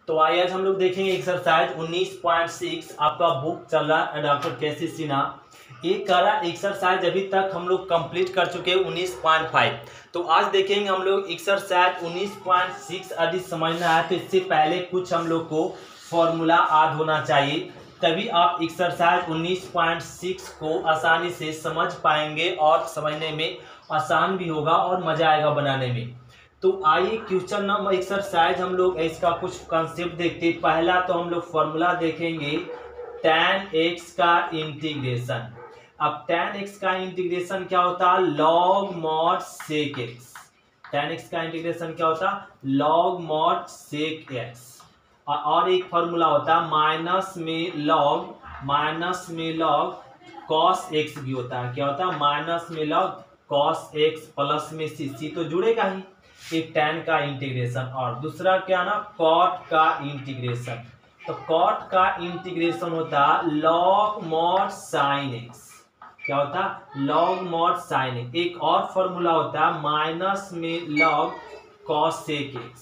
तो आइए आज हम लोग देखेंगे एक्सरसाइज 19.6। आपका बुक चल रहा है डॉक्टर के.सी. सिन्हा। ये करा एक्सरसाइज अभी तक हम लोग कंप्लीट कर चुके हैं 19.5। तो आज देखेंगे हम लोग एक्सरसाइज 19.6। यदि समझना है तो इससे पहले कुछ हम लोग को फॉर्मूला याद होना चाहिए, तभी आप एक्सरसाइज 19.6 को आसानी से समझ पाएंगे और समझने में आसान भी होगा और मजा आएगा बनाने में। तो आइए क्वेश्चन नंबर एक्सरसाइज हम लोग इसका कुछ कंसेप्ट देखते हैं। पहला तो हम लोग फॉर्मूला देखेंगे tan x का इंटीग्रेशन। अब tan x का इंटीग्रेशन क्या होता है? log mod sec x। tan x का इंटीग्रेशन क्या होता है? log mod sec x। और एक फॉर्मूला होता है माइनस में log cos x भी होता है। क्या होता है? माइनस में log cos x प्लस में c तो जुड़ेगा ही। एक tan का इंटीग्रेशन और दूसरा क्या ना cot का इंटीग्रेशन। तो cot का इंटीग्रेशन होता है log mod sin x। क्या होता है? log mod sin x। एक और फॉर्मूला होता है माइनस में log cos sec x।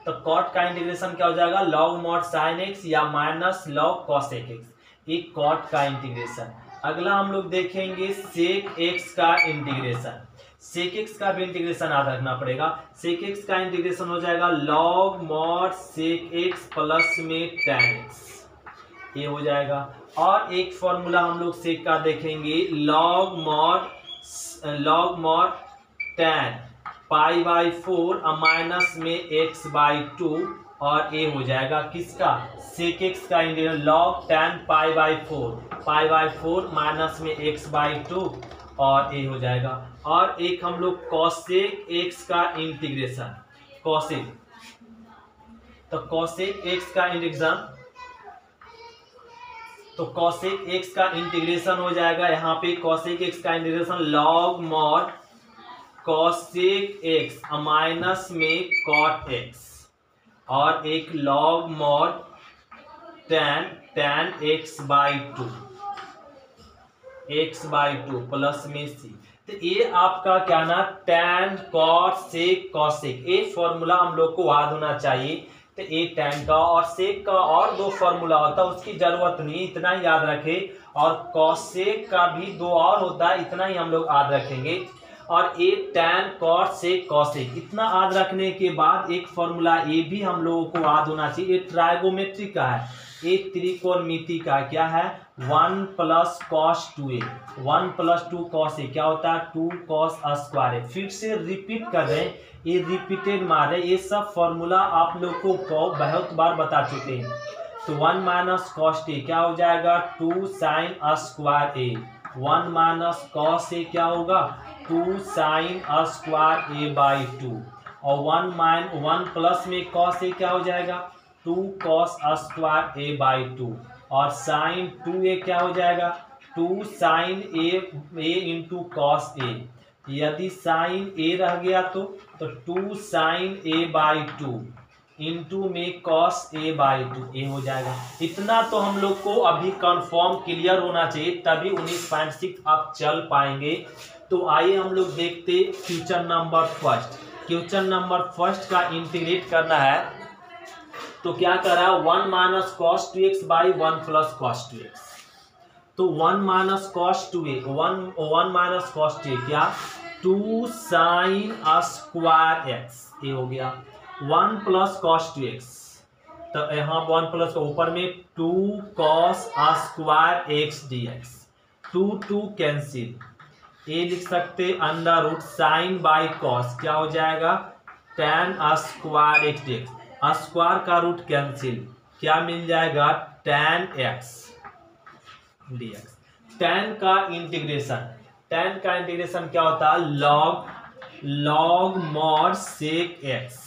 तो cot का इंटीग्रेशन क्या हो जाएगा? log mod sin x या minus log cos sec x। एक cot का इंटीग्रेशन। अगला हम लोग देखेंगे sec x का इंटीग्रेशन। sec x का भी इंटीग्रेशन याद रखना पड़ेगा। sec x का इंटीग्रेशन हो जाएगा log mod sec x plus में tan x। ये हो जाएगा। और एक फॉर्मूला हम लोग sec का देखेंगे log mod tan pi by 4 minus में x बाई 2। और ये हो जाएगा किसका? sec x का integration log tan pi by 4 minus में x बाई 2 और ये हो जाएगा। और एक हम लोग cosec x का इंटीग्रेशन cosec x का इंटीग्रेशन हो जाएगा। यहाँ पे cosec x का integration log mod cosec x minus में cot x और एक log mod tan x by 2 plus में c। तो ये आपका क्या ना tan cot sec cosec। ये फॉर्मूला हम लोग को याद होना चाहिए। तो ये tan का और sec का और दो फॉर्मूला होता है, उसकी जरूरत नहीं, इतना ही याद रखें। और cosec का भी दो और होता है, इतना ही हम लोग याद रखेंगे। और ये tan cot sec cosec इतना याद रखने के बाद एक फॉर्मूला ये भी हम लोगों को याद होना चाहिए। ये ट्राइगोमेट्री का है, एक त्रिकोणमिति का क्या है? 1 plus cos 2a 1 plus 2 cos a क्या होता है? 2 cos स्क्वायर a। फिर से रिपीट कर रहे हैं, ये रिपीटेड मारे। ये सब फॉर्मूला आप लोग को बहुत बार बता चुके हैं। तो 1 माइनस cos a क्या हो जाएगा? 2 sin square a। 1 minus cos a क्या होगा? 2 sin स्क्वायर a बाई 2। और 1 प्लस में cos a क्या हो जाएगा? 2 cos स्क्वायर a बाई 2। और साइन 2a क्या हो जाएगा? 2 sin a into cos a। यदि साइन a रह गया तो 2 sin a बाई 2 इंटू में cos a बाई 2 ये हो जाएगा। इतना तो हम लोग को अभी कंफर्म क्लियर होना चाहिए, तभी 19.6 आप चल पाएंगे। तो आइए हम लोग देखते क्वेश्चन नंबर फर्स्ट का इंटीग्रेट करना है। तो क्या करा? 1 minus cos 2x by 1 plus cos 2x। तो 1 माइनस cos 2a क्या? 2 sin स्क्वायर x ये हो गया। 1 प्लस cos 2x तो यहाँ 1 प्लस का ऊपर में 2 cos square x dx। 2 cancel, ये लिख सकते under root sine by cos क्या हो जाएगा? tan square x dx। Square का रूट कैंसिल, क्या मिल जाएगा? tan x dx। tan का इंटीग्रेशन क्या होता है? log mod sec x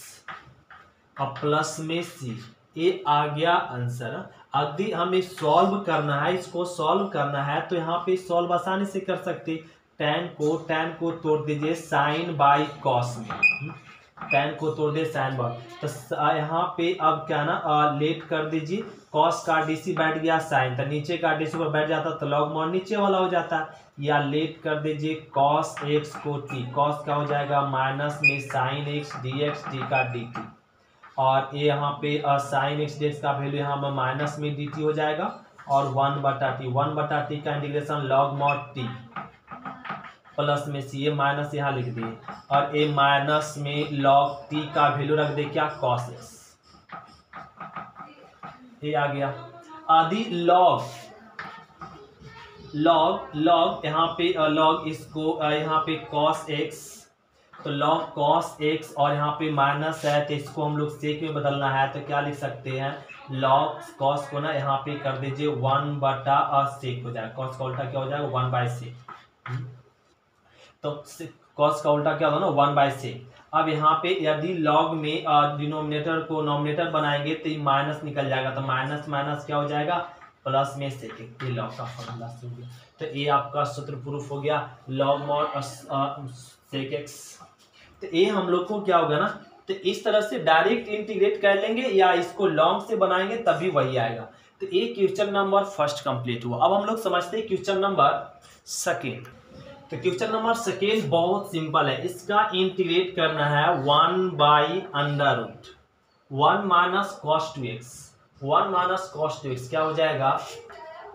और प्लस में c। ये आ गया आंसर। यदि हमें सॉल्व करना है, इसको सॉल्व करना है तो यहाँ पे सॉल्व आसानी से कर सकते। tan को तोड़ दीजिए साइन बाई कॉस में। tan को तोड़ दे साइन बाई, तो यहाँ पे अब क्या ना लेट कर दीजिए। कॉस का डीसी बैठ गया साइन, तो नीचे का डीसी पर बैठ जाता तो लॉग मॉड नीचे वाला हो जाता। या लेट कर दीजिए कॉस एक्स को टी, कॉस का हो जाएगा माइनस में sine x D x D का डी टी। और ये यहाँ पे साइन एक्स डी का वैल्यू यहाँ पर माइनस में डी टी हो जाएगा, और 1/t का integration log mod T plus में सी, ये माइनस यहाँ लिख दिए, और ये माइनस में लॉग टी का वैल्यू रख दे क्या, कॉस एक्स। ये आ गया। आदि लॉग यहाँ पे लॉग इसको यहाँ पे कॉस एक्स, तो लॉग कॉस एक्स और यहाँ पे माइनस है तो इसको हम लोग सेक में बदलना है, तो क्या लिख सकते हैं, लॉग कॉस को ना यहाँ पे कर दीजिए 1/सेक हो जाएगा। कॉस का उल्टा क्या हो जाएगा, 1/सेक। तो कॉस का उल्टा क्या होगा ना, 1/सेक। अब यहाँ पे यदि लॉग में डिनोमिनेटर को नॉमिनेटर बनाएंगे तो ये माइनस निकल जाएगा, तो माइनस माइनस क्या हो जाएगा, प्लस में सेक। ये लॉग का फॉर्मूला हो गया। तो ये आपका सूत्र प्रूफ हो गया, लॉग मॉड सेक एक्स। तो ये हम लोग को क्या होगा ना, तो इस तरह से डायरेक्ट इंटीग्रेट कर लेंगे या इसको लॉन्ग से बनाएंगे तभी वही आएगा। तो ये क्वेश्चन नंबर फर्स्ट कंप्लीट हुआ। अब हम लोग समझते हैं क्वेश्चन नंबर सेकेंड। तो क्वेश्चन नंबर सेकेंड बहुत सिंपल है, इसका इंटीग्रेट करना है 1/√1 minus cos 2x। 1 minus cos 2x क्या हो जाएगा,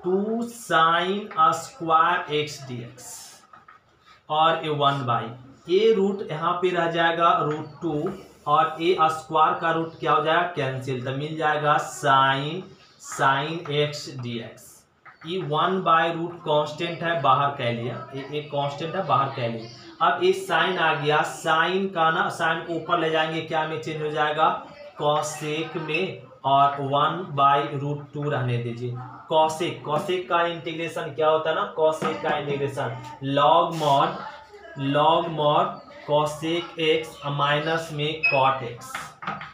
2 sin स्क्वायर x dx, और ये 1/, ये रूट यहाँ पे रह जाएगा √2, और ये स्क्वायर का रूट क्या हो जाएगा, कैंसिल, तो मिल जाएगा sin x dx। ये 1/रूट कांस्टेंट है, बाहर कह लिया, ये कांस्टेंट है, बाहर कह लिया। अब ये साइन आ गया, साइन का ना, साइन को ऊपर ले जाएंगे, क्या में चेंज हो जाएगा, कॉसेक में, और 1/√2 रहने दीजिए। कॉसेक का इंटीग्रेशन क्या होता है ना, कॉसेक का integration log mod cosec X minus में कॉट एक्स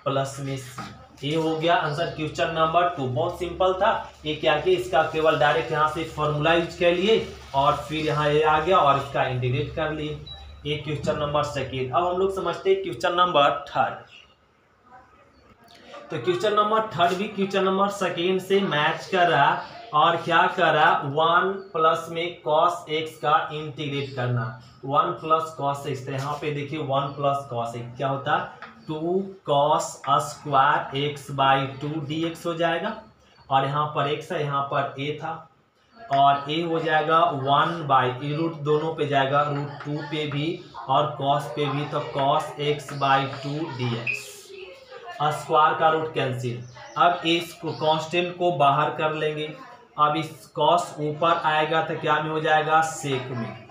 प्लस में सी। ये हो गया आंसर क्वेश्चन नंबर 2। बहुत सिंपल था। ये क्या किया, इसका केवल डायरेक्ट यहाँ से फॉर्मूला यूज कर लिए और फिर यहाँ ये आ गया और इसका इंटीग्रेट कर लिए। ये क्वेश्चन नंबर सेकेंड। अब हम लोग समझते हैं क्वेश्चन नंबर थर्ड। तो क्वेश्चन नंबर थर्ड भी क्वेश्चन नंबर सेकेंड से मैच कर रहा, और क्या कर रहा, 1 प्लस में कॉस एक्स का इंटीग्रेट करना, 1 प्लस कॉस एक्स। तो यहाँ पे देखिए 1 प्लस कॉस एक्स क्या होता है, 2 कॉस स्क्वायर x/2 dx हो जाएगा, और यहाँ पर x है, यहाँ पर a था, और a हो जाएगा 1/, रूट दोनों पे जाएगा, √2 पे भी और कॉस पे भी, तो कॉस x/2 dx, स्क्वायर का रूट कैंसिल। अब इस कांस्टेंट को बाहर कर लेंगे, अब इस कॉस ऊपर आएगा तो क्या में हो जाएगा, सेक में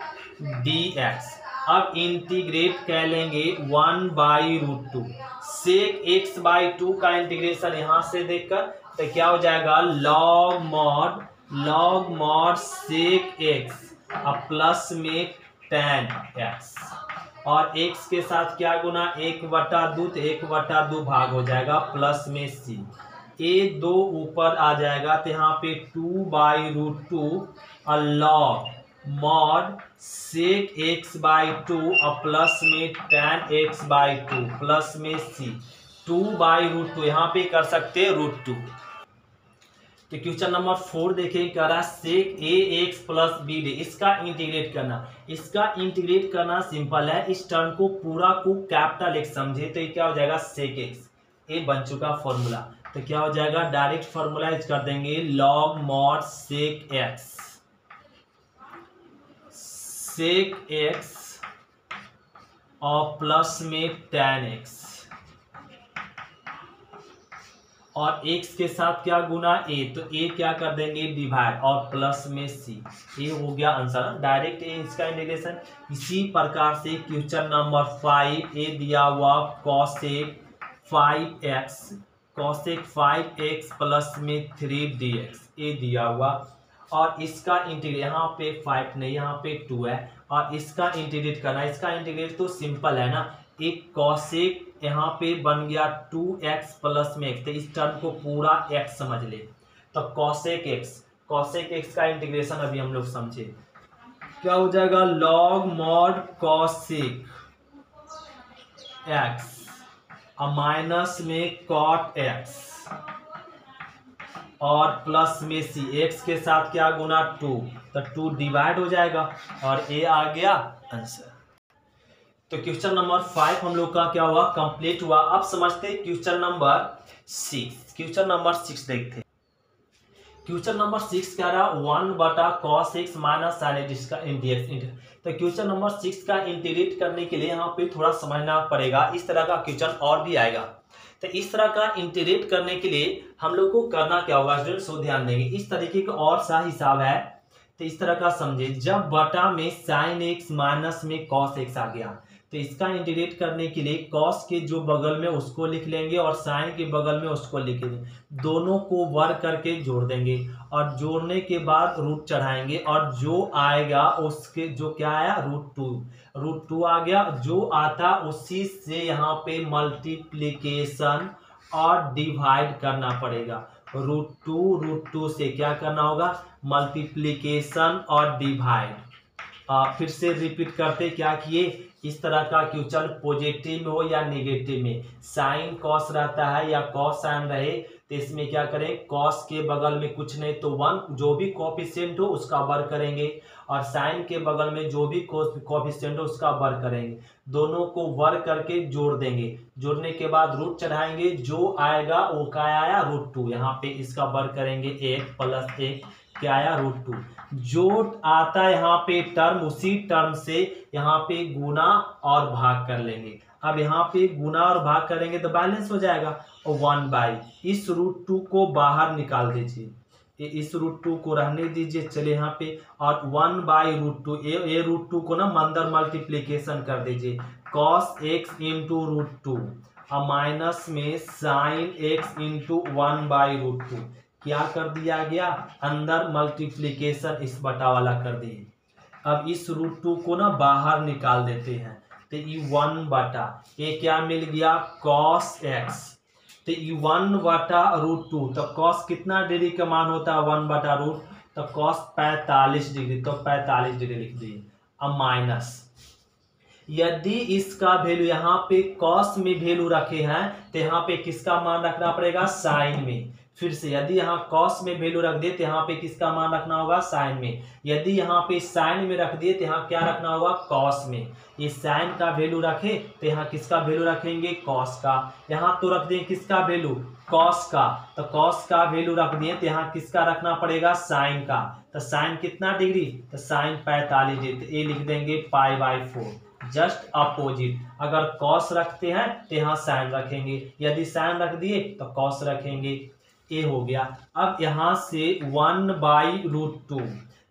dx। अब इंटीग्रेट कर लेंगे 1/√2, सेक x/2 का इंटीग्रेशन यहाँ से देखकर तो क्या हो जाएगा, लॉग मॉड सेक x अब प्लस में tan x, और x के साथ क्या गुना, 1/2, तो 1/2 भाग हो जाएगा प्लस में c। ये 2 ऊपर आ जाएगा तो यहाँ पे 2/√2 और लॉग मॉड सेक x/2 और प्लस में tan x/2 प्लस में c, 2/√2 यहाँ पे कर सकते हैं √2। तो क्वेश्चन नंबर 4 देखिए, कह रहा सेक ax प्लस bd, इसका इंटीग्रेट करना। इसका इंटीग्रेट करना सिंपल है, इस टर्म को पूरा को कैपिटल एक्स समझे तो ये क्या हो जाएगा, सेक एक्स। ये बन चुका फॉर्मूला, तो क्या हो जाएगा, डायरेक्ट फॉर्मूला यूज कर देंगे, लॉग मॉड सेक एक्स और प्लस में tan x, और x के साथ क्या गुना a, तो a क्या कर देंगे डिवाइड, और प्लस में c। ये हो गया आंसर, डायरेक्ट ए इसका इंटीग्रेशन। इसी प्रकार से क्वेश्चन नंबर 5 ए दिया हुआ कॉसेक 5x प्लस में 3 dx, ये दिया हुआ, और इसका इंटीग्रेट यहाँ पे 5 नहीं, यहाँ पे 2 है, और इसका इंटीग्रेट करना। इसका इंटीग्रेट तो सिंपल है ना, एक कॉसेक यहाँ पे बन गया 2x प्लस में x, तो इस टर्म को पूरा x समझ ले, तो कॉसेक x का इंटीग्रेशन अभी हम लोग समझे, क्या हो जाएगा, लॉग मॉड कॉसेक x और माइनस में कॉट x और प्लस में c, x के साथ क्या गुना 2, तो 2 डिवाइड हो जाएगा, और a आ गया आंसर। तो क्वेश्चन नंबर 5 हम लोग का क्या हुआ, कंप्लीट हुआ। अब समझते हैं क्वेश्चन नंबर 6। क्वेश्चन नंबर 6 देखते हैं। क्वेश्चन नंबर 6 कह रहा 1/cos x minus sin x इसका इंटीग्रेट। तो क्वेश्चन नंबर 6 का इंटीग्रेट करने के लिए यहाँ पे थोड़ा समझना पड़ेगा। इस तरह का क्वेश्चन और भी आएगा। तो इस तरह का इंटीग्रेट करने के लिए हम लोग को करना क्या होगा स्टूडेंट्स, सो ध्यान देंगे। इस तरीके का और सा हिसाब है, तो इस तरह का समझे। जब बटा में sin x माइनस में cos x आ गया, तो इसका इंटीग्रेट करने के लिए cos के जो बगल में उसको लिख लेंगे और sin के बगल में उसको लिख लेंगे। दोनों को वर्ग करके जोड़ देंगे और जोड़ने के बाद रूट चढ़ाएंगे और जो आएगा उसके जो क्या आया √2 आ गया। जो आता उसी से यहाँ पे मल्टीप्लीकेशन और डिवाइड करना पड़ेगा। √2 से क्या करना होगा, मल्टीप्लीकेशन और डिवाइड। फिर से रिपीट करते क्या किए, इस तरह का क्वेश्चन पॉजिटिव में हो या नेगेटिव में, साइन कॉस रहता है या कॉस साइन रहे, तो इसमें क्या करें, कॉस के बगल में कुछ नहीं तो 1 जो भी कोफिशिएंट हो उसका वर्ग करेंगे और साइन के बगल में जो भी कोफिशिएंट हो उसका वर्ग करेंगे। दोनों को वर्ग करके जोड़ देंगे। जोड़ने के बाद रूट चढ़ाएंगे, जो आएगा वो क्या आया √2। यहाँ पे इसका वर्ग करेंगे 1 + 1 क्या आया √2। जो आता है यहाँ पे टर्म, उसी टर्म से यहाँ पे गुना और भाग कर लेंगे। अब यहाँ पे गुना और भाग करेंगे तो बैलेंस हो जाएगा और 1/, इस √2 को बाहर निकाल दीजिए, इस √2 को रहने दीजिए। चलिए यहाँ पे और 1/√2 ये √2 को ना अंदर मल्टीप्लीकेशन कर दीजिए, cos x × √2 और माइनस में sin x × 1/√2 क्या कर दिया गया, अंदर मल्टीप्लीकेशन इस बटा वाला कर दिए। अब इस √2 को ना बाहर निकाल देते हैं, तो ये 1/, ये क्या मिल गया cos x, तो ये 1/√2। तो cos कितना डिग्री का मान होता है 1/√, तो cos 45 डिग्री, तो 45 डिग्री लिख दिए। अब माइनस, यदि इसका वैल्यू यहाँ पे cos में वैल्यू रखे हैं तो यहाँ पे किसका मान रखना पड़ेगा, sin में। फिर से यदि यहाँ cos में वैल्यू रख दिए तो यहाँ पे किसका मान रखना होगा, sin में। यदि यहाँ पे sin में रख दिए तो यहाँ क्या रखना होगा, cos में। ये sin का वैल्यू रखे तो यहाँ किसका वैल्यू रखेंगे, cos का। यहाँ तो रख दें किसका वैल्यू, cos का, तो cos का वैल्यू रख दिए तो यहाँ किसका रखना पड़ेगा, sin का। तो sin कितना डिग्री, तो sin 45 डिग्री, तो ये लिख देंगे π/4। जस्ट अपोजिट, अगर cos रखते हैं तो यहाँ sin रखेंगे, यदि sin रख दिए तो cos रखेंगे। ये हो गया। अब यहाँ से 1/√2,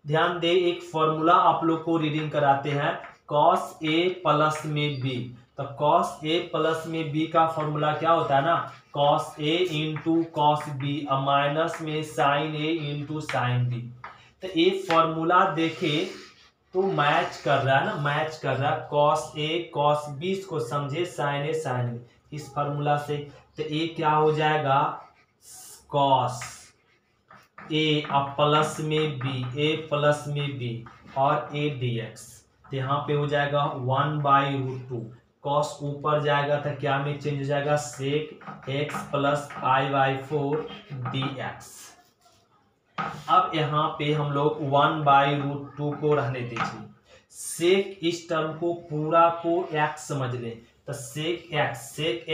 ध्यान दे एक फॉर्मूला आप लोग को रीडिंग कराते हैं, cos a प्लस में b। तो cos a प्लस में b का फॉर्मूला क्या होता है ना, cos a × cos b और माइनस में sin a × sin b। तो ये फॉर्मूला देखे तो मैच कर रहा है ना, मैच कर रहा है, cos a cos b को समझे, sin a sin b, इस फॉर्मूला से। तो ये क्या हो जाएगा, cos a प्लस में b, a प्लस में b और a dx। तो यहाँ पे हो जाएगा 1/√2, cos ऊपर जाएगा तो क्या में चेंज हो जाएगा, sec x + π/4 dx। अब यहाँ पे हम लोग 1/√2 को रहने दीजिए, sec इस टर्म को पूरा को x समझ लें, तो sec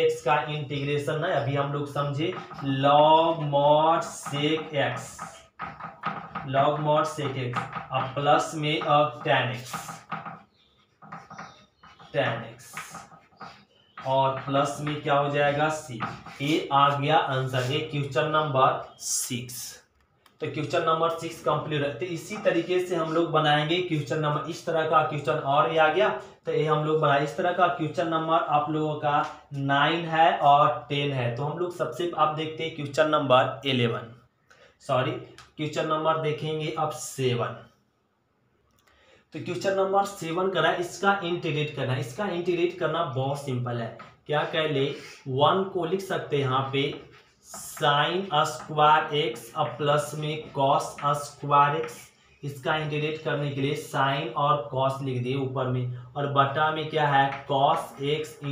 x का इंटीग्रेशन है अभी हम लोग समझे, log mod sec x, log mod sec x और प्लस में अब tan x और प्लस में क्या हो जाएगा c। ये आ गया आंसर, ये क्वेश्चन नंबर 6। तो क्वेश्चन नंबर 6 कंप्लीट है। तो इसी तरीके से हम लोग बनाएंगे क्वेश्चन नंबर, इस तरह का क्वेश्चन और ये आ गया तो ये हम लोग बनाए। इस तरह का क्वेश्चन नंबर आप लोगों का 9 है और 10 है। तो हम लोग सबसे आप देखते हैं question number 11, sorry question number देखेंगे अब 7। तो क्वेश्चन नंबर 7 करा, इसका इंटीग्रेट करना। इसका इंटीग्रेट करना बहुत सिंपल है, क्या कह ले 1 को लिख सकते हैं यहाँ पे sin² x अब प्लस में cos² x। इसका इंटीग्रेट करने के लिए sin और cos लिख दिए ऊपर में और बटा में क्या है cos x ×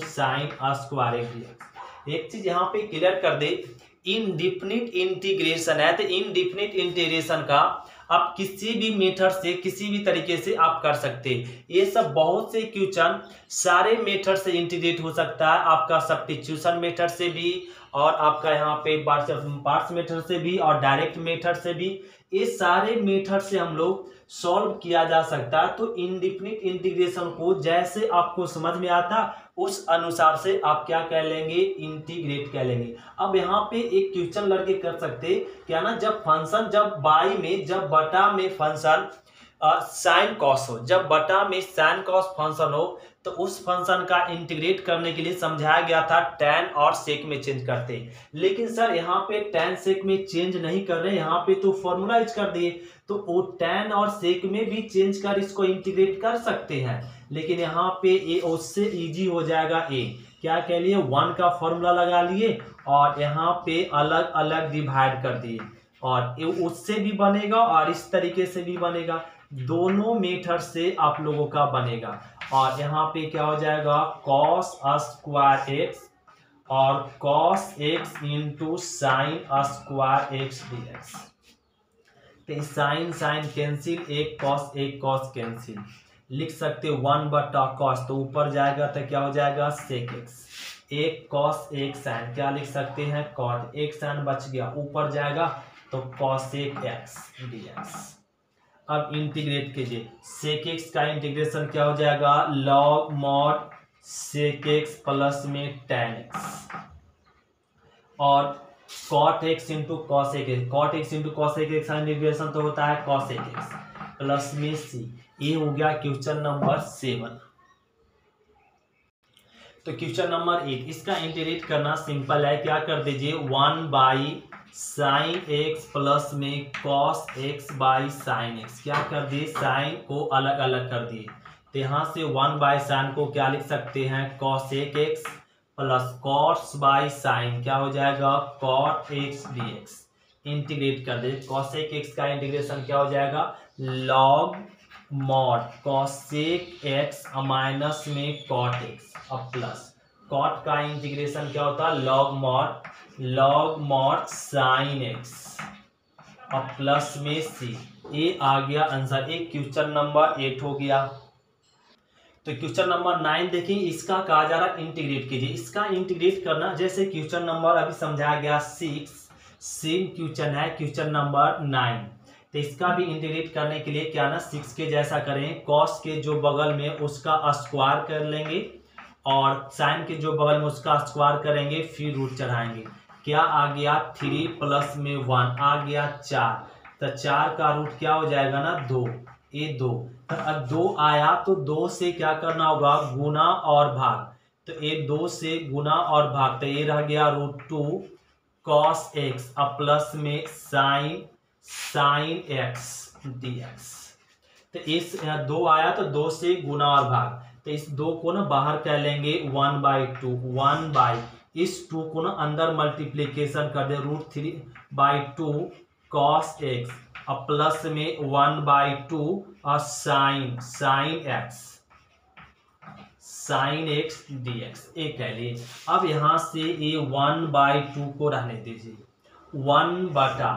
sin² x। एक चीज यहाँ पे क्लियर कर दे, इनडिफिनिट इंटीग्रेशन है तो इनडिफिनिट इंटीग्रेशन का आप किसी भी मेथड से किसी भी तरीके से आप कर सकते हैं। ये सब बहुत से क्वेश्चन सारे मेथड से इंटीग्रेट हो सकता है, आपका सब्स्टिट्यूशन मेथड से भी और आपका यहाँ पे पार्ट्स मेथड से भी और डायरेक्ट मेथड से भी। ये सारे मेथड से हम लोग सॉल्व किया जा सकता है। तो इंडेफिनिट इंटीग्रेशन को जैसे आपको समझ में आता उस अनुसार से आप क्या कह लेंगे, इंटीग्रेट कह लेंगे। अब यहाँ पे एक क्वेश्चन लड़के कर सकते क्या ना, जब फंक्शन जब बाई में जब बटा में फंक्शन साइन कॉस हो, जब बटा में साइन कॉस फंक्शन हो तो उस फंक्शन का इंटीग्रेट करने के लिए समझाया गया था tan और sec में चेंज करते। लेकिन सर यहाँ पे tan sec में चेंज नहीं कर रहे, यहाँ पे तो फॉर्मूला यूज कर दिए, तो वो tan और sec में भी चेंज कर इसको इंटीग्रेट कर सकते हैं। लेकिन यहाँ पे ये उससे इजी हो जाएगा। ए क्या कह लिए, 1 का फॉर्मूला लगा लिए और यहाँ पे अलग अलग डिवाइड कर दिए, और उससे भी बनेगा और इस तरीके से भी बनेगा, दोनों मेथड से आप लोगों का बनेगा। और यहाँ पे क्या हो जाएगा, cos स्क्वायर एक्स और cos x into sine square x dx। तो साइन साइन कैंसिल, एक cos कैंसिल, लिख सकते 1 बटा cos, तो ऊपर जाएगा तो क्या हो जाएगा sec x, एक cos एक साइन, क्या लिख सकते हैं cot, एक साइन बच गया, ऊपर जाएगा तो cosec x dx। अब इंटीग्रेट कीजिए, sec x का इंटीग्रेशन क्या हो जाएगा, log mod sec x plus में tan x और cot x into cosec x, cot x into cosec x का इंटीग्रेशन तो होता है cosec x प्लस में c। ये हो गया क्वेश्चन नंबर 7। तो क्वेश्चन नंबर 8, इसका इंटीग्रेट करना सिंपल है, क्या कर दीजिए 1 बाई साइन एक्स प्लस में cos x by sine x, क्या कर दिए साइन को अलग अलग कर दिए, तो यहाँ से 1 बाई साइन को क्या लिख सकते हैं cosec x plus cos by sine क्या हो जाएगा कॉट एक्स dx। इंटीग्रेट कर दे, कॉसेक एक्स का इंटीग्रेशन क्या हो जाएगा log mod cosec X minus में कॉट एक्स, अब प्लस कॉट का इंटीग्रेशन क्या होता है लॉग मॉड साइन एक्स और प्लस में सी। ये आ गया आंसर, एक क्वेश्चन नंबर 8 हो गया। तो क्वेश्चन नंबर 9 देखिए, इसका कहा जा रहा इंटीग्रेट कीजिए। इसका इंटीग्रेट करना जैसे क्वेश्चन नंबर अभी समझाया गया 6, सेम क्वेश्चन है क्वेश्चन नंबर 9। तो इसका भी इंटीग्रेट करने के लिए क्या ना 6 के जैसा करें, कॉस के जो बगल में उसका स्क्वायर कर लेंगे और साइन के जो बगल में उसका स्क्वायर करेंगे, फिर रूट चढ़ाएंगे। क्या आ गया 3 प्लस में 1 आ गया 4, तो 4 का रूट क्या हो जाएगा ना 2, ये 2। तो अब 2 आया तो 2 से क्या करना होगा गुना और भाग, तो ये 2 से गुना और भाग, तो ये रह गया √2 cos x अब प्लस में साइन एक्स dx। तो इस 2 आया तो 2 से गुना और भाग, तो इस 2 को ना बाहर कर लेंगे 1/2, 1 बाई इस 2 को ना अंदर मल्टीप्लीकेशन कर दे √3/2 cos x अब प्लस में 1/2 और साइन एक्स dx एक कह लिए। अब यहां से ये 1/2 को रहने दीजिए, 1 बटा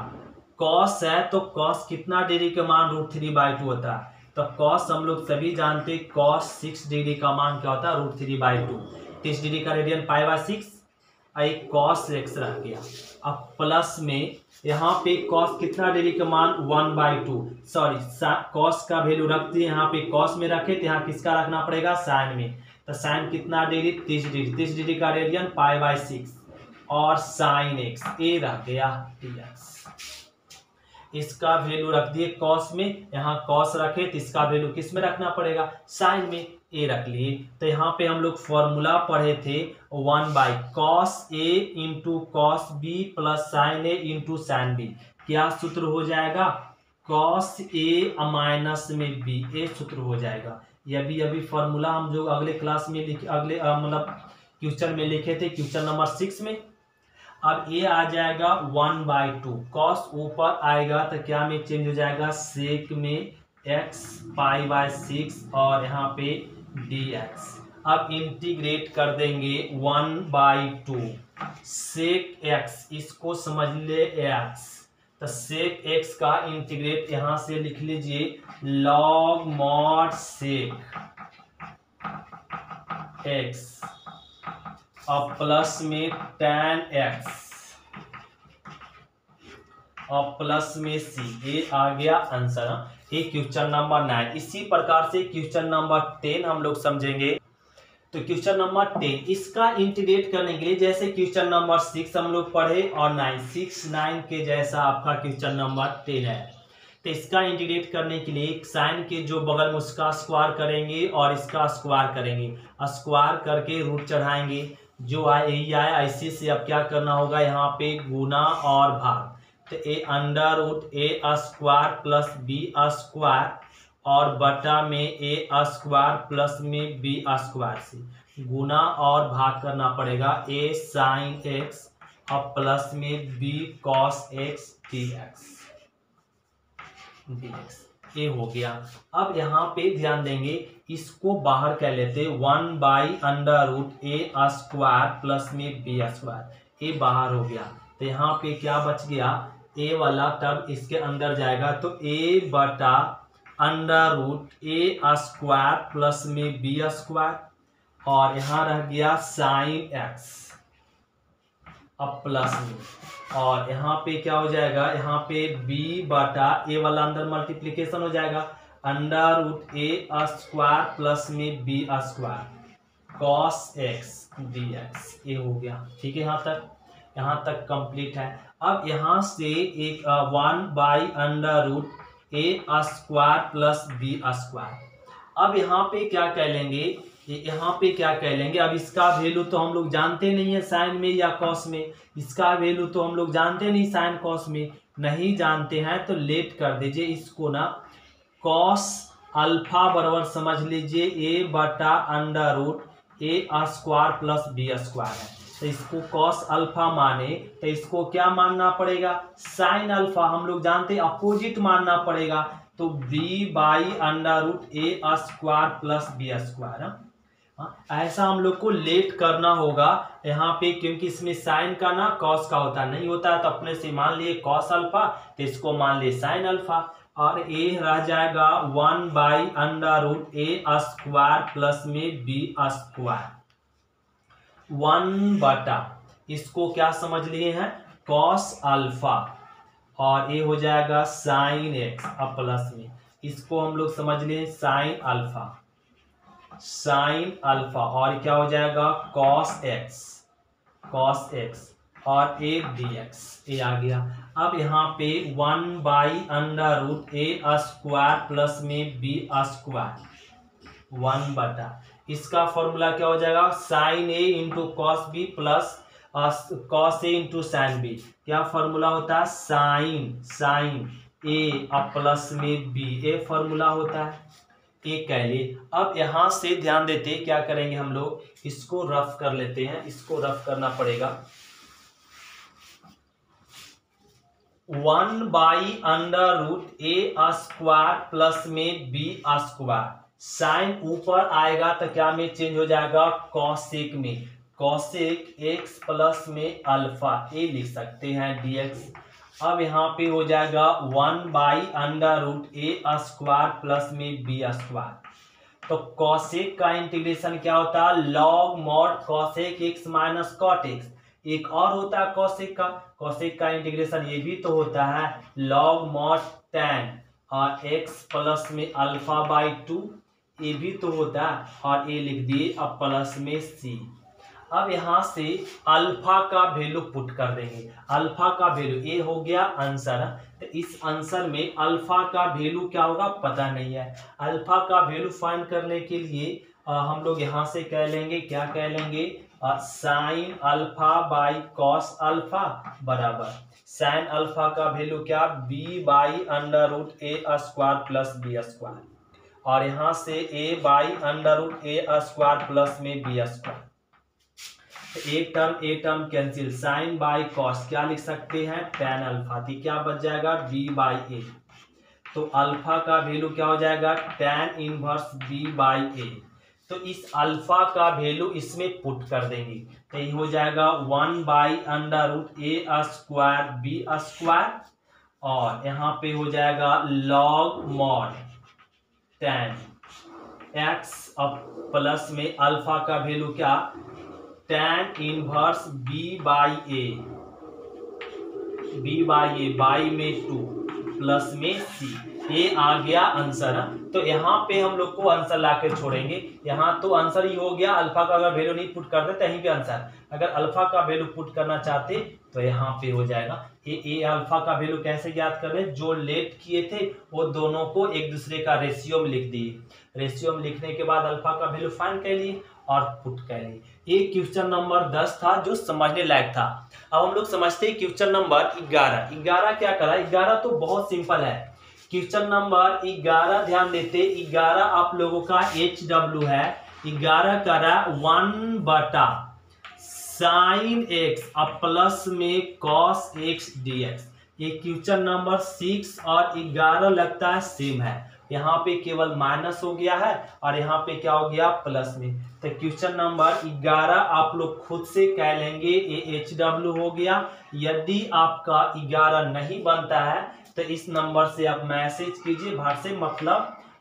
cos है तो cos कितना डिग्री का मान √3/2 होता है, तो cos हम लोग सभी जानते cos 6 डिग्री का मान क्या होता है √3/2, 30 डिग्री का रेडियन π/6, एक cos x रह गया। अब प्लस में यहाँ पे cos कितना डिग्री का मान 1/2, सॉरी cos का वैल्यू रख दिए, यहाँ पे cos में रखे तो यहाँ किसका रखना पड़ेगा साइन में, तो साइन कितना डिग्री 30 डिग्री का रेडियन π/6 और साइन x ए रह गया dx। इसका वैल्यू रख दिए cos में, यहाँ cos रखे तो इसका वैल्यू किस में रखना पड़ेगा साइन में, ए रख लिए। तो यहाँ पे हम लोग फॉर्मूला पढ़े थे 1/cos a into cos b plus sign a into sine b, क्या सूत्र हो जाएगा cos a माइनस में b, ए सूत्र हो जाएगा। ये अभी फॉर्मूला हम जो अगले क्लास में अगले मतलब क्वेश्चन में लिखे थे क्वेश्चन नंबर 6 में। अब ये आ जाएगा 1/2, cos ऊपर आएगा तो क्या में चेंज हो जाएगा सेक में x π/6 और यहाँ पे dx। अब इंटीग्रेट कर देंगे 1/2 सेक x, इसको समझ ले x, तो सेक एक्स का इंटीग्रेट यहां से लिख लीजिए लॉग मॉड सेक एक्स और प्लस में tan एक्स और प्लस में सी। ये आ गया आंसर। ये क्वेश्चन नंबर 9। इसी प्रकार से क्वेश्चन नंबर 10 हम लोग समझेंगे। तो क्वेश्चन नंबर 10 इसका इंटीग्रेट करने के लिए जैसे क्वेश्चन नंबर 6 हम लोग पढ़े और 9 6 9 के जैसा आपका क्वेश्चन नंबर 10 है। तो इसका इंटीग्रेट करने के लिए साइन के जो बगल में उसका स्क्वायर करेंगे और इसका स्क्वायर करेंगे, स्क्वायर करके रूट चढ़ाएंगे, जो यही आए ऐसे से अब क्या करना होगा यहाँ पे गुना और भाग। तो A under root A square plus B square और बटा में ए स्क्वायर प्लस में बी स्क्वायर से गुना और भाग करना पड़ेगा ए साइन एक्स और प्लस में बी कॉस एक्स डीएक्स ये हो गया। अब यहाँ पे ध्यान देंगे, इसको बाहर कह लेते 1 by under root A square plus में बी स्क्वायर, ये बाहर हो गया। तो यहाँ पे क्या बच गया, ए वाला टर्म इसके अंदर जाएगा तो ए बटा under root A square plus में बी स्क्वायर और यहाँ रह गया साइन एक्स अब प्लस में, और यहाँ पे क्या हो जाएगा, यहाँ पे b बटा ए वाला अंदर मल्टीप्लीकेशन हो जाएगा under root A square plus में B square cos X DX. ये हो गया। ठीक है, यहाँ तक कंप्लीट है। अब यहाँ से एक 1 by under root A square plus B square. अब यहाँ पे क्या कह लेंगे, यहाँ पे क्या कह लेंगे, अब इसका वैल्यू तो हम लोग जानते नहीं है साइन में या कॉस में, इसका वैल्यू तो हम लोग जानते नहीं साइन कॉस में, नहीं जानते हैं तो लेट कर दीजिए इसको ना, कॉस अल्फा बराबर समझ लीजिए ए बटा under root A square plus B square है। तो इसको कॉस अल्फा माने तो इसको क्या मानना पड़ेगा, साइन अल्फा, हम लोग जानते हैं अपोजिट मानना पड़ेगा, तो B by under root A square plus B square. ऐसा हम लोग को लेट करना होगा यहाँ पे, क्योंकि इसमें साइन का ना कॉस का होता नहीं होता है, तो अपने से मान लिए कॉस अल्फा तो इसको मान लिए साइन अल्फा, और ए रह जाएगा 1 by under root A square plus में बी स्क्वायर 1 बटा, इसको क्या समझ लिए हैं कॉस अल्फा, और ये हो जाएगा साइन एक्स अब प्लस में, इसको हम लोग समझ लिए साइन अल्फा और क्या हो जाएगा कॉस एक्स और ए डीएक्स, ये आ गया। अब यहाँ पे 1 by under root A square plus में बी स्क्वायर 1 बटा, इसका फॉर्मूला क्या हो जाएगा sine A into cos B plus cos A into sine B. क्या फॉर्मूला होता है साइन ए अब प्लस में बी, ए फॉर्मूला होता है, ए कह लिए। अब यहां से ध्यान देते क्या करेंगे हम लोग, इसको रफ कर लेते हैं, इसको रफ करना पड़ेगा 1 by under root A square plus में बी स्क्वायर, साइन ऊपर आएगा तो क्या में चेंज हो जाएगा कॉसेक में, कॉसेक एक्स प्लस में अल्फा, ए लिख सकते हैं डीएक्स। अब यहाँ पे हो जाएगा 1 by under root A square plus में बी स्क्वायर। तो कॉसेक का इंटीग्रेशन क्या होता है log mod cosec X minus cot X. एक और होता है कॉसेक का इंटीग्रेशन ये भी तो होता है लॉग मॉड टैन और एक्स प्लस में अल्फा बाई 2, ये भी तो होता है, और ये लिख दिए अब प्लस में सी। अब यहाँ से अल्फा का वैल्यू पुट कर देंगे, अल्फा का वैल्यू ये हो गया आंसर। तो इस आंसर में अल्फा का वैल्यू क्या होगा पता नहीं है, अल्फा का वैल्यू फाइंड करने के लिए हम लोग यहाँ से कह लेंगे, क्या कह लेंगे sine alpha by cos alpha बराबर साइन अल्फा का वैल्यू क्या B by under root A square plus B square, और यहाँ से A by under root A square plus में बी स्क्वायर। एक term cancel, sine by cos क्या लिख सकते हैं tan अल्फा, थी क्या बच जाएगा b बाई ए, तो अल्फा का वैल्यू क्या हो जाएगा tan इनवर्स b बाई ए। तो इस अल्फा का वैल्यू इसमें पुट कर देंगे तो ये हो जाएगा 1 by under root A square B square और यहाँ पे हो जाएगा log mod tan x, अब प्लस में अल्फा का वैल्यू क्या, tan inverse b by A by में 2 प्लस में c, ये आ गया आंसर। तो यहाँ पे हम लोग को आंसर लाके छोड़ेंगे। यहाँ तो आंसर ही हो गया, अल्फा का अगर वैल्यू नहीं पुट करते तो यहीं पे आंसर, अगर अल्फा का वैल्यू पुट करना चाहते तो यहाँ पे हो जाएगा। ये अल्फा का वैल्यू कैसे याद कर रहे हैं, जो लेट किए थे वो दोनों को एक दूसरे का रेशियो में लिख दिए, रेशियो में लिखने के बाद अल्फा का वैल्यू फाइंड कर लिए और पुट कर लिए। ये क्वेश्चन नंबर 10 था जो समझने लायक था। अब हम लोग समझते हैं क्वेश्चन नंबर 11 क्या करा। 11 तो बहुत सिंपल है। क्वेश्चन नंबर 11 ध्यान देते, 11 आप लोगों का HW है। 11 करा 1 sin x अब प्लस में cos x dx। ये क्वेश्चन नंबर 6 और 11 लगता है सेम है, यहाँ पे केवल माइनस हो गया है और यहाँ पे क्या हो गया प्लस में। तो क्वेश्चन नंबर 11 आप लोग खुद से कह लेंगे, ये HW हो गया। यदि आपका 11 नहीं बनता है तो इस नंबर से आप मैसेज कीजिए,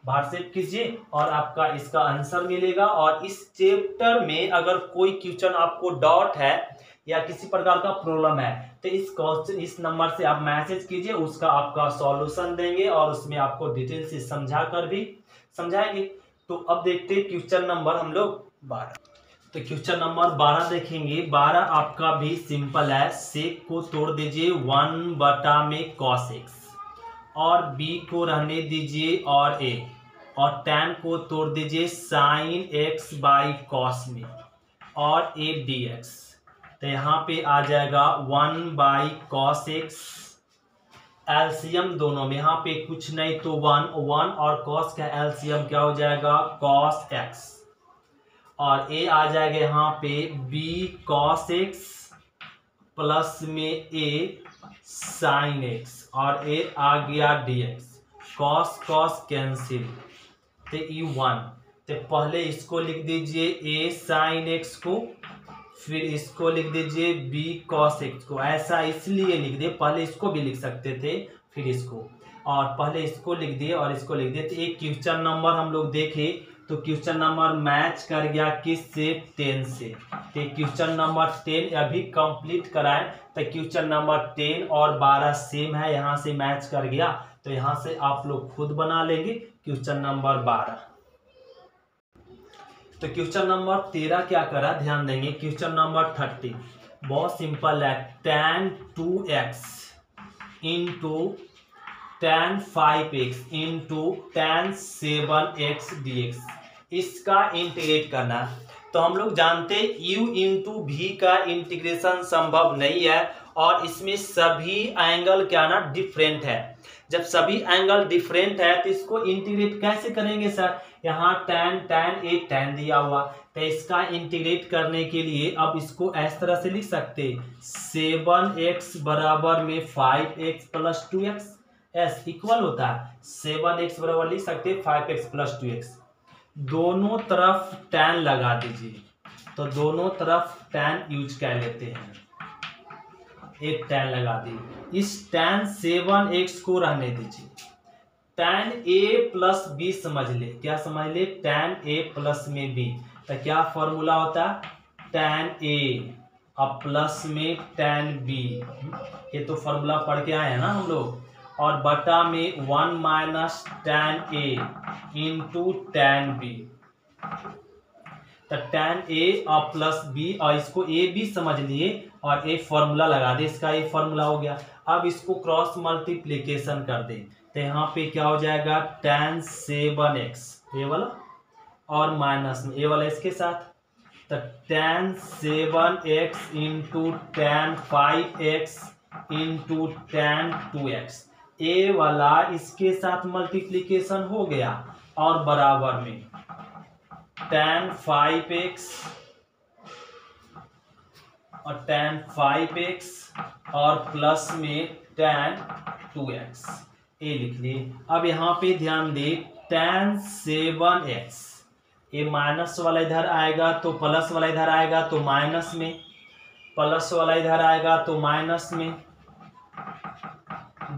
व्हाट्सएप कीजिए और आपका इसका आंसर मिलेगा। और इस चैप्टर में अगर कोई क्वेश्चन आपको डाउट है या किसी प्रकार का प्रॉब्लम है तो इस नंबर से आप मैसेज कीजिए, उसका आपका सॉल्यूशन देंगे और उसमें आपको डिटेल से समझा कर भी समझाएंगे। तो अब देखते हैं क्वेश्चन नंबर हम लोग 12। तो क्वेश्चन नंबर 12 देखेंगे। 12 आपका भी सिंपल है, सेक को तोड़ दीजिए 1 में cos x और b को रहने दीजिए और a, और tan को तोड़ दीजिए sin x बाई cos में और a dx। तो यहाँ पे आ जाएगा 1 cos x, एलसीएम दोनों में, यहाँ पे कुछ नहीं तो 1 और cos का एलसीएम क्या हो जाएगा cos x, और a आ जाएगा यहाँ पे b cos x प्लस में a sin x और a आ गया dx, cos कैंसिल तो ये 1। तो पहले इसको लिख दीजिए a sin x को, फिर इसको लिख दीजिए b cos x को। ऐसा इसलिए लिख दिए, पहले इसको भी लिख सकते थे फिर इसको, और पहले इसको लिख दिए और इसको लिख दिए। तो एक क्वेश्चन नंबर हम लोग देखे तो क्वेश्चन नंबर मैच कर गया किस से, 10 से। तो क्वेश्चन नंबर 10 अभी कंप्लीट कराएं तो क्वेश्चन नंबर 10 और 12 सेम है, यहाँ से मैच कर गया तो यहाँ से आप लोग खुद बना लेंगे क्वेश्चन नंबर 12। तो क्वेश्चन नंबर 13 क्या करा ध्यान देंगे। क्वेश्चन नंबर 30 बहुत सिंपल है, tan 2x into tan 5x into tan 7x dx, इसका इंटीग्रेट करना। तो हम लोग जानते u इंटू v का इंटीग्रेशन संभव नहीं है और इसमें सभी एंगल क्या ना डिफरेंट है। जब सभी एंगल डिफरेंट है तो इसको इंटीग्रेट कैसे करेंगे सर, यहाँ tan एक tan दिया हुआ, तो इसका इंटीग्रेट करने के लिए अब इसको इस तरह से लिख सकते 7x बराबर में 5x plus 2x, s equal होता है 7x बराबर लिख सकते 5x प्लस 2x। दोनों तरफ tan लगा दीजिए, तो दोनों तरफ tan यूज कर लेते हैं, एक tan लगा दी। इस tan 7x को रहने दीजिए, tan a प्लस b समझ ले, क्या समझ ले, tan a प्लस में b। तो क्या फॉर्मूला होता है, tan a अब प्लस में tan b, ये तो फॉर्मूला पढ़ के आए हैं ना हम लोग, और बटा में 1 minus tan a into tan b। तो tan a और प्लस b, और इसको a भी समझ लिए और एक फॉर्मूला लगा दे, इसका एक फॉर्मूला हो गया। अब इसको क्रॉस मल्टीप्लीकेशन कर दे तो यहाँ पे क्या हो जाएगा tan 7x, ये वाला और माइनस में ये वाला इसके साथ, तो tan 7x into tan 5x into tan 2x, ए वाला इसके साथ मल्टीप्लीकेशन हो गया और बराबर में tan 5x और tan 5x और प्लस में tan 2x, ए लिख लिए। अब यहाँ पे ध्यान दे tan 7x, ये माइनस वाला इधर आएगा तो प्लस वाला इधर आएगा तो माइनस में, प्लस वाला इधर आएगा तो माइनस में,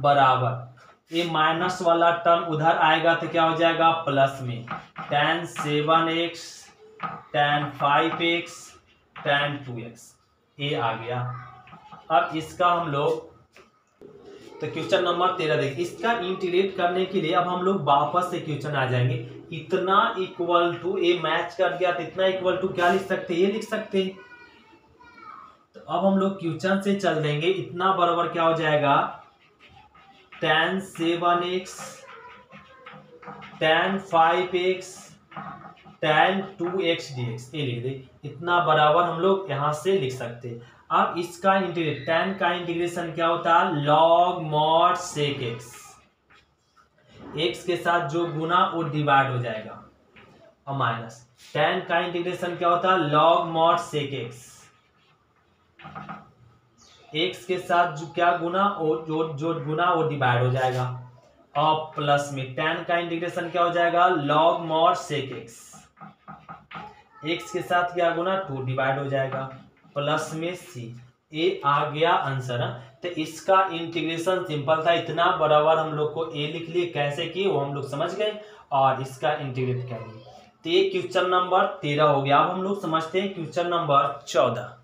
बराबर ये माइनस वाला टर्म उधर आएगा तो क्या हो जाएगा प्लस में tan 7x tan 5x tan 2x ये आ गया। अब इसका हम लोग तो क्वेश्चन नंबर 13 देखिए, इसका इंटीग्रेट करने के लिए अब हम लोग वापस से क्वेश्चन आ जाएंगे। इतना इक्वल टू ए मैच कर गया तो इतना इक्वल टू क्या लिख सकते हैं, ये लिख सकते हैं। तो अब हम लोग क्वेश्चन से चल देंगे। इतना बराबर क्या हो जाएगा tan 7x tan 5x tan 2x dx ये लिख दे। इतना बराबर हम लोग यहां से लिख सकते हैं। अब इसका इंटीग्रेट tan का इंटीग्रेशन क्या होता है log mod sec x, x के साथ जो गुना वो डिवाइड हो जाएगा और माइनस tan का इंटीग्रेशन क्या होता है log mod sec x, x के साथ जो क्या गुना जो गुना वो डिवाइड हो जाएगा और प्लस में tan का इंटीग्रेशन क्या हो जाएगा log mod sec x, x के साथ क्या गुना 2 डिवाइड हो जाएगा प्लस में c। ये आ गया आंसर। तो इसका इंटीग्रेशन सिंपल था, इतना बराबर हम लोग को a लिख लिए, कैसे किए वो हम लोग समझ गए और इसका इंटीग्रेट करेंगे। तो ये क्वेश्चन नंबर 13 हो गया। अब हम लोग समझते हैं क्वेश्चन नंबर 14।